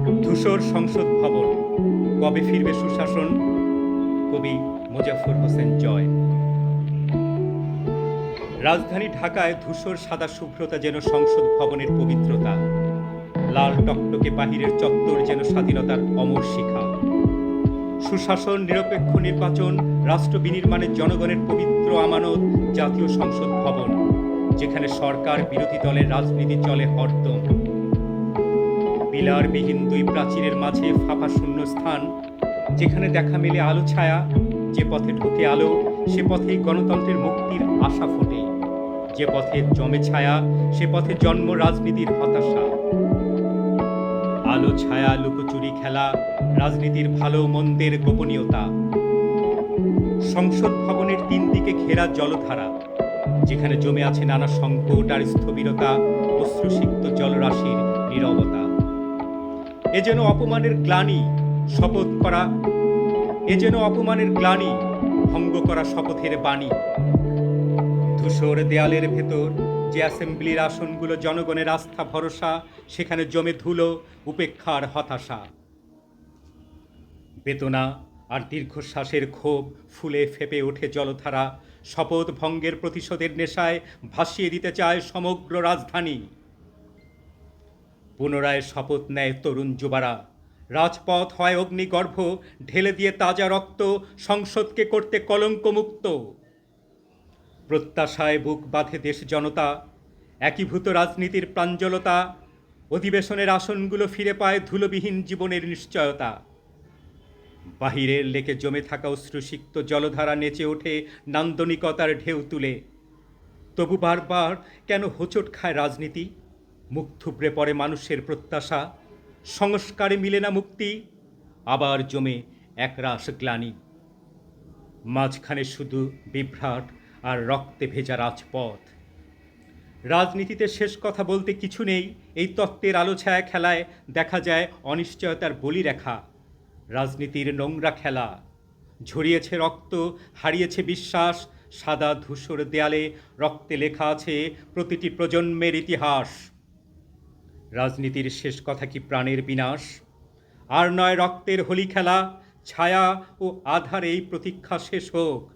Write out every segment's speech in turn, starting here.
ধূসর সংসদ ভবন, কবে ফিরবে সুশাসন? কবি মোজাফফর হোসেন জয়। রাজধানী ঢাকায় ধূসর সাদা শুভ্রতা যেন সংসদ ভবনের পবিত্রতা। লাল টকটকে বাহিরের চত্বর যেন স্বাধীনতার অমর শিখা। সুশাসন, নিরপেক্ষ নির্বাচন, রাষ্ট্র বিনির্মাণের জনগণের পবিত্র আমানত জাতীয় সংসদ ভবন, যেখানে সরকার বিরোধী দলের রাজনীতি চলে হরদম। পিলারবিহীন দুই প্রাচীরের মাঝে ফাঁপা শূন্য স্থান, যেখানে দেখা মেলে আলো ছায়া। যে পথে ঢোকে আলো, সে পথেই গণতন্ত্রের মুক্তির আশা ফোটে। যে পথে জমে ছায়া, সে পথে জন্ম রাজনীতির হতাশা। আলো ছায়া, লুকোচুরি খেলা, রাজনীতির ভালো মন্দের গোপনীয়তা। সংসদ ভবনের তিন দিকে ঘেরা জলধারা, যেখানে জমে আছে নানা সংকট আর স্থবিরতা, অশ্রুসিক্ত জলরাশির নীরবতা। এ যেন অপমানের গ্লানি, শপথ করা, এ যেন অপমানের গ্লানি, ভঙ্গ করা শপথের বাণী। ধূসর দেয়ালের ভেতর যে অ্যাসেম্বলির আসনগুলো জনগণের আস্থা ভরসা, সেখানে জমে ধুলো, উপেক্ষার হতাশা। বেদনা আর দীর্ঘশ্বাসের ক্ষোভ ফুলে ফেপে ওঠে জলধারা। শপথ ভঙ্গের প্রতিশোধের নেশায় ভাসিয়ে দিতে চায় সমগ্র রাজধানী। পুনরায় শপথ নেয় তরুণ যুবারা। রাজপথ হয় অগ্নিগর্ভ, ঢেলে দিয়ে তাজা রক্ত, সংসদকে করতে কলঙ্কমুক্ত। প্রত্যাশায় বুক বাঁধে দেশ জনতা, একীভূত রাজনীতির প্রাঞ্জলতা। অধিবেশনের আসনগুলো ফিরে পায় ধুলোবিহীন জীবনের নিশ্চয়তা। বাহিরের লেকে জমে থাকা অশ্রুসিক্ত জলধারা নেচে ওঠে নান্দনিকতার ঢেউ তুলে। তবু বারবার কেন হোঁচট খায় রাজনীতি? মুখ থুবড়ে পড়ে মানুষের প্রত্যাশা। সংস্কারে মিলে না মুক্তি, আবার জমে একরাশ গ্লানি। মাঝখানে শুধু বিভ্রাট আর রক্তে ভেজা রাজপথ। রাজনীতিতে শেষ কথা বলতে কিছু নেই, এই তত্ত্বের আলো ছায়া খেলায় দেখা যায় অনিশ্চয়তার বলিরেখা। রাজনীতির নোংরা খেলা, ঝরিয়েছে রক্ত, হারিয়েছে বিশ্বাস। সাদা ধূসর দেয়ালে রক্তে লেখা আছে প্রতিটি প্রজন্মের ইতিহাস। রাজনীতির শেষ কথা কি প্রাণের বিনাশ? আর নয় রক্তের হোলি খেলা, ছায়া ও আধার এই প্রতীক্ষা শেষ হোক।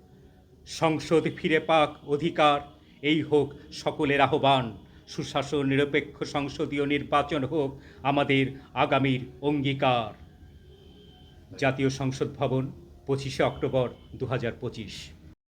সংসদ ফিরে পাক অধিকার, এই হোক সকলের আহ্বান। সুশাসন, নিরপেক্ষ সংসদীয় নির্বাচন হোক আমাদের আগামীর অঙ্গীকার। জাতীয় সংসদ ভবন, 25শে অক্টোবর 2025।